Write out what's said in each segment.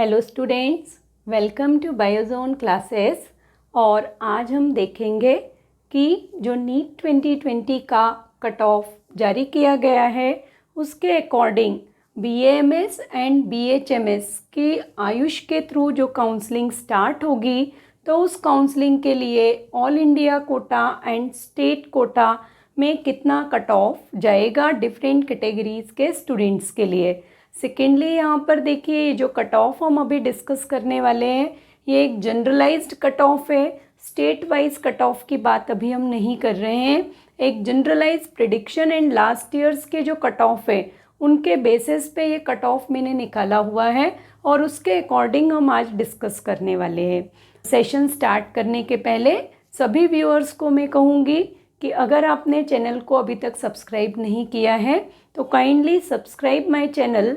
Hello students, welcome to biozone classes. और आज हम देखेंगे कि जो नीट 2020 का कट ऑफ जारी किया गया है उसके अकॉर्डिंग बीएएमएस एंड बीएचएमएस की आयुष के थ्रू जो काउंसलिंग स्टार्ट होगी, तो उस काउंसलिंग के लिए all India quota and state quota में कितना कट ऑफ जाएगा डिफरेंट कैटेगरीज के स्टूडेंट्स के लिए। सेकेंडली यहाँ पर देखिए, ये जो कट ऑफ हम अभी डिस्कस करने वाले हैं ये एक जनरलाइज्ड कट ऑफ है। स्टेट वाइज कट ऑफ की बात अभी हम नहीं कर रहे हैं। एक generalize prediction and last years के जो कट ऑफ है उनके बेसिस पे ये कट ऑफ मैंने निकाला हुआ है और उसके अकॉर्डिंग हम आज डिस्कस करने वाले हैं। सेशन स्टार्ट करने के पहले सभी व्यूअर्स को मैं कहूँगी कि अगर आपने चैनल को अभी तक सब्सक्राइब नहीं किया है तो काइंडली सब्सक्राइब माय चैनल,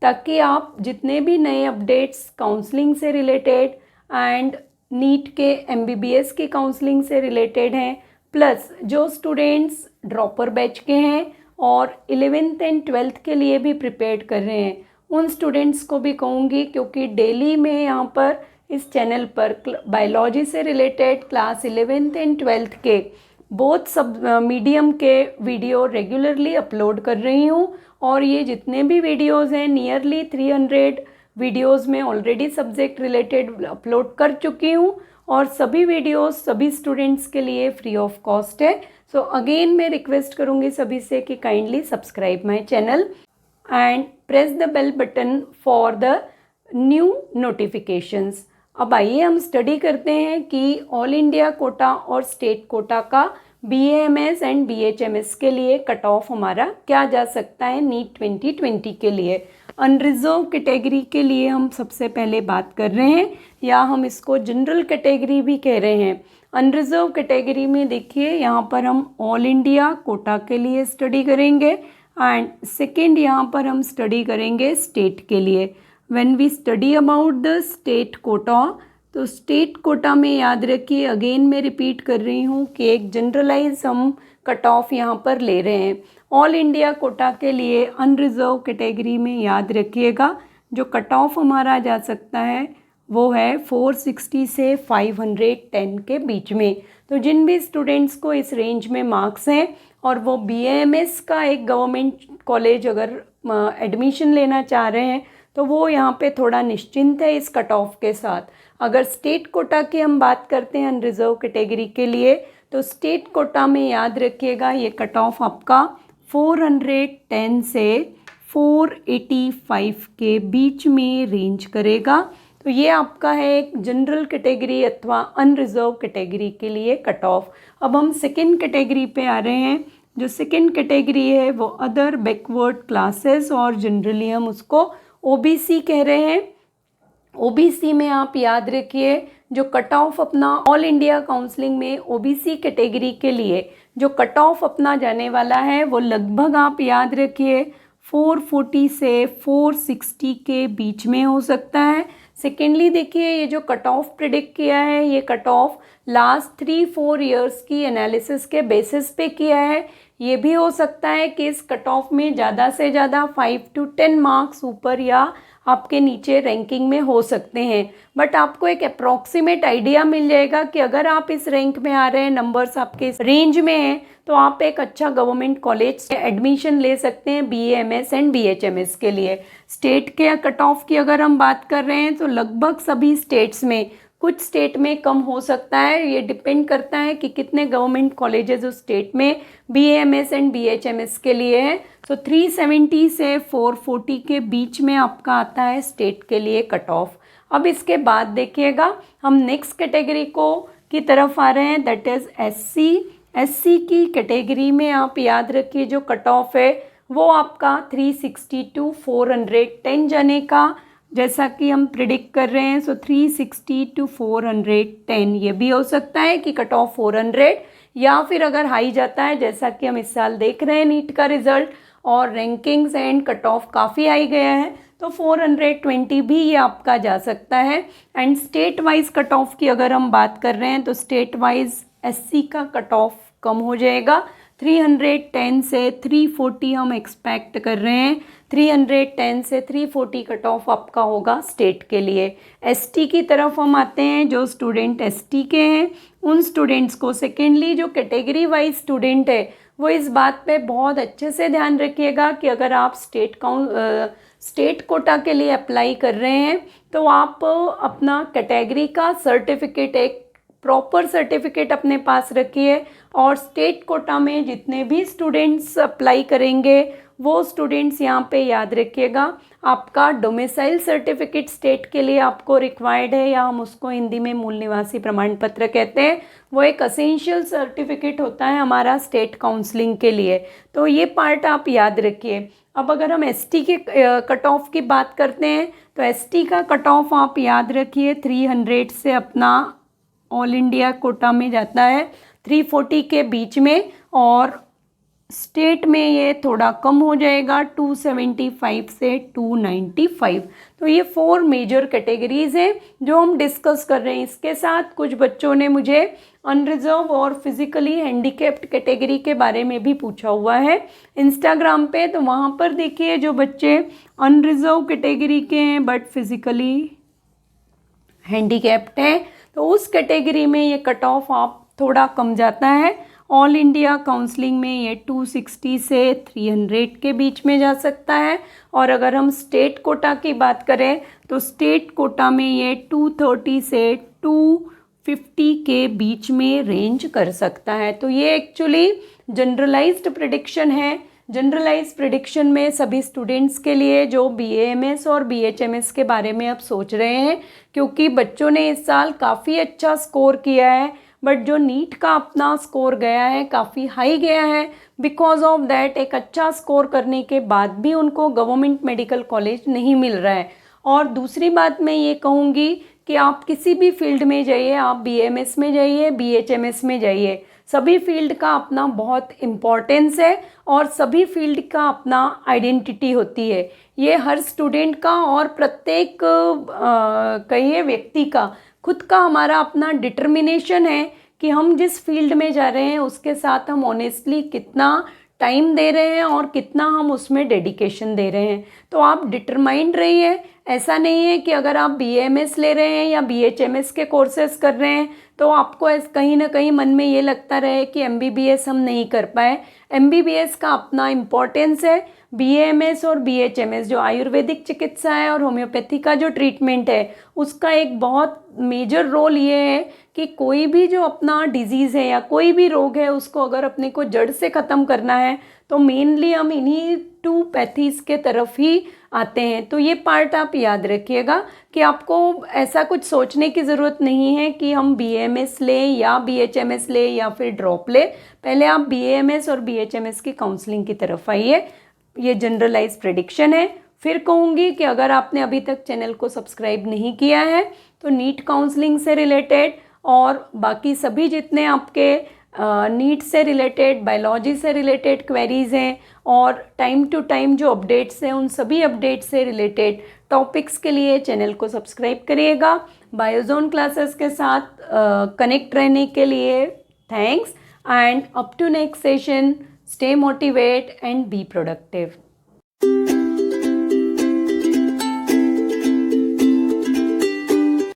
ताकि आप जितने भी नए अपडेट्स काउंसलिंग से रिलेटेड एंड नीट के एमबीबीएस की काउंसलिंग से रिलेटेड हैं, प्लस जो स्टूडेंट्स ड्रॉपर बैच के हैं और 11th एंड 12th के लिए भी प्रिपेयर कर रहे हैं, उन स्टूडेंट्स को भी कहूँगी, क्योंकि डेली में यहाँ पर इस चैनल पर बायोलॉजी से related class 11th and 12th के बहुत सब मीडियम के वीडियो रेगुलरली अपलोड कर रही हूँ। और ये जितने भी वीडियोस हैं नियरली 300 वीडियोस में ऑलरेडी सब्जेक्ट रिलेटेड अपलोड कर चुकी हूँ और सभी वीडियोस सभी स्टूडेंट्स के लिए फ्री ऑफ कॉस्ट है। सो अगेन मैं रिक्वेस्ट करूँगी सभी से कि kindly subscribe my channel and press the bell button for the new notifications. अब आइए हम स्टडी करते हैं कि ऑल इंडिया कोटा और स्टेट कोटा का बीएएमएस एंड बीएचएमएस के लिए कट ऑफ हमारा क्या जा सकता है नीट 2020 के लिए। अनरिजर्व कैटेगरी के लिए हम सबसे पहले बात कर रहे हैं, या हम इसको जनरल कैटेगरी भी कह रहे हैं। अनरिजर्व कैटेगरी में देखिए, यहाँ पर हम ऑल इंडिया कोटा के लिए स्टडी करेंगे एंड सेकेंड यहाँ पर हम स्टडी करेंगे स्टेट के लिए। When we study about the state quota, तो स्टेट कोटा में याद रखिए, अगेन मैं रिपीट कर रही हूँ कि एक जनरलाइज हम कट ऑफ यहाँ पर ले रहे हैं। ऑल इंडिया कोटा के लिए अनरिजर्व कैटेगरी में याद रखिएगा जो कट ऑफ हमारा जा सकता है वो है 460 से 510 के बीच में। तो जिन भी स्टूडेंट्स को इस रेंज में मार्क्स हैं और वो बीएएमएस का एक गवर्नमेंट कॉलेज अगर एडमिशन लेना चाह रहे हैं तो वो यहाँ पे थोड़ा निश्चिंत है इस कट ऑफ के साथ। अगर स्टेट कोटा की हम बात करते हैं अनरिजर्व कैटेगरी के लिए, तो स्टेट कोटा में याद रखिएगा ये कट ऑफ आपका 410 से 485 के बीच में रेंज करेगा। तो ये आपका है एक जनरल कैटेगरी अथवा अनरिजर्व कैटेगरी के लिए कट ऑफ। अब हम सेकेंड कैटेगरी पे आ रहे हैं। जो सेकेंड कैटेगरी है वो अदर बैकवर्ड क्लासेस और जनरली हम उसको ओबीसी कह रहे हैं। ओबीसी में आप याद रखिए जो कट ऑफ अपना ऑल इंडिया काउंसलिंग में ओबीसी कैटेगरी के लिए जो कट ऑफ अपना जाने वाला है वो लगभग आप याद रखिए 440 से 460 के बीच में हो सकता है। सेकेंडली देखिए, ये जो कट ऑफ प्रिडिक्ट किया है ये कट ऑफ लास्ट 3-4 ईयर्स की एनालिसिस के बेसिस पे किया है। ये भी हो सकता है कि इस कट ऑफ में ज़्यादा से ज़्यादा 5 to 10 मार्क्स ऊपर या आपके नीचे रैंकिंग में हो सकते हैं, बट आपको एक अप्रॉक्सीमेट आइडिया मिल जाएगा कि अगर आप इस रैंक में आ रहे हैं, नंबर्स आपके इस रेंज में हैं, तो आप एक अच्छा गवर्नमेंट कॉलेज से एडमिशन ले सकते हैं बीएएमएस एंड बीएचएमएस के लिए। स्टेट के कट ऑफ की अगर हम बात कर रहे हैं तो लगभग सभी स्टेट्स में, कुछ स्टेट में कम हो सकता है, ये डिपेंड करता है कि कितने गवर्नमेंट कॉलेजेस उस स्टेट में बीएएमएस एंड बीएचएमएस के लिए है। तो 370 से 440 के बीच में आपका आता है स्टेट के लिए कट ऑफ। अब इसके बाद देखिएगा हम नेक्स्ट कैटेगरी को की तरफ आ रहे हैं, दैट इज़ एससी। एससी की कैटेगरी में आप याद रखिए जो कट ऑफ है वो आपका 360 to 410 जाने का, जैसा कि हम प्रिडिक्ट कर रहे हैं। सो 360 to 410 ये भी हो सकता है कि कट ऑफ 400 या फिर अगर हाई जाता है, जैसा कि हम इस साल देख रहे हैं नीट का रिजल्ट और रैंकिंग्स एंड कट ऑफ काफ़ी हाई गया है, तो 420 भी ये आपका जा सकता है। And state wise cut off की अगर हम बात कर रहे हैं तो स्टेट वाइज एससी का कट ऑफ कम हो जाएगा, 310 से 340 हम एक्सपेक्ट कर रहे हैं। 310 से 340 कट ऑफ आपका होगा स्टेट के लिए। एसटी की तरफ हम आते हैं। जो स्टूडेंट एसटी के हैं उन स्टूडेंट्स को, सेकेंडली जो कैटेगरी वाइज स्टूडेंट है वो इस बात पे बहुत अच्छे से ध्यान रखिएगा कि अगर आप स्टेट कोटा के लिए अप्लाई कर रहे हैं तो आप अपना कैटेगरी का सर्टिफिकेट, एक प्रॉपर सर्टिफिकेट अपने पास रखिए। और स्टेट कोटा में जितने भी स्टूडेंट्स अप्लाई करेंगे वो स्टूडेंट्स यहाँ पे याद रखिएगा, आपका डोमिसाइल सर्टिफिकेट स्टेट के लिए आपको रिक्वायर्ड है, या हम उसको हिंदी में मूल निवासी प्रमाण पत्र कहते हैं। वो एक असेंशियल सर्टिफिकेट होता है हमारा स्टेट काउंसलिंग के लिए, तो ये पार्ट आप याद रखिए। अब अगर हम एसटी के कट ऑफ की बात करते हैं तो एसटी का कट ऑफ आप याद रखिए 300 से अपना ऑल इंडिया कोटा में जाता है 340 के बीच में, और स्टेट में ये थोड़ा कम हो जाएगा 275 से 295। तो ये 4 मेजर कैटेगरीज हैं जो हम डिस्कस कर रहे हैं। इसके साथ कुछ बच्चों ने मुझे अनरिजर्व और फिजिकली हैंडीकैप्ड कैटेगरी के बारे में भी पूछा हुआ है इंस्टाग्राम पे, तो वहाँ पर देखिए जो बच्चे अनरिजर्व कैटेगरी के हैं बट फिजिकली हैंडीकैप्ड हैं तो उस कैटेगरी में ये कट ऑफ आप थोड़ा कम जाता है। ऑल इंडिया काउंसलिंग में ये 260 से 300 के बीच में जा सकता है। और अगर हम स्टेट कोटा की बात करें तो स्टेट कोटा में ये 230 से 250 के बीच में रेंज कर सकता है। तो ये एक्चुअली जनरलाइज्ड प्रेडिक्शन है। जनरलाइज प्रेडिक्शन में सभी स्टूडेंट्स के लिए जो BAMS और BHMS के बारे में अब सोच रहे हैं, क्योंकि बच्चों ने इस साल काफ़ी अच्छा स्कोर किया है, बट जो नीट का अपना स्कोर गया है काफ़ी हाई गया है। बिकॉज ऑफ दैट एक अच्छा स्कोर करने के बाद भी उनको गवर्नमेंट मेडिकल कॉलेज नहीं मिल रहा है। और दूसरी बात मैं ये कहूँगी कि आप किसी भी फील्ड में जाइए, आप BAMS में जाइए, BHMS में जाइए, सभी फील्ड का अपना बहुत इम्पोर्टेंस है और सभी फील्ड का अपना आइडेंटिटी होती है। ये हर स्टूडेंट का और प्रत्येक कहिए व्यक्ति का खुद का हमारा अपना डिटर्मिनेशन है कि हम जिस फील्ड में जा रहे हैं उसके साथ हम ऑनेस्टली कितना टाइम दे रहे हैं और कितना हम उसमें डेडिकेशन दे रहे हैं। तो आप डिटरमाइंड रहिए। ऐसा नहीं है कि अगर आप BAMS ले रहे हैं या BHMS के कोर्सेज कर रहे हैं तो आपको कहीं ना कहीं मन में ये लगता रहे कि MBBS हम नहीं कर पाए। MBBS का अपना इम्पोर्टेंस है। BAMS और BHMS जो आयुर्वेदिक चिकित्सा है और होम्योपैथी का जो ट्रीटमेंट है उसका एक बहुत मेजर रोल ये है कि कोई भी जो अपना डिजीज़ है या कोई भी रोग है उसको अगर अपने को जड़ से ख़त्म करना है तो मेनली हम इन्हीं 2 पैथीज़ के तरफ ही आते हैं। तो ये पार्ट आप याद रखिएगा कि आपको ऐसा कुछ सोचने की ज़रूरत नहीं है कि हम BAMS लें या BHMS लें या फिर ड्रॉप लें। पहले आप BAMS और BHMS की काउंसलिंग की तरफ आइए। ये जनरलाइज प्रेडिक्शन है। फिर कहूँगी कि अगर आपने अभी तक चैनल को सब्सक्राइब नहीं किया है तो नीट काउंसलिंग से रिलेटेड और बाकी सभी जितने आपके नीट से रिलेटेड, बायोलॉजी से रिलेटेड क्वेरीज़ हैं और टाइम टू टाइम जो अपडेट्स हैं उन सभी अपडेट्स से रिलेटेड टॉपिक्स के लिए चैनल को सब्सक्राइब करिएगा। बायोजोन क्लासेस के साथ कनेक्ट रहने के लिए thanks and up to next session, stay motivate and be productive.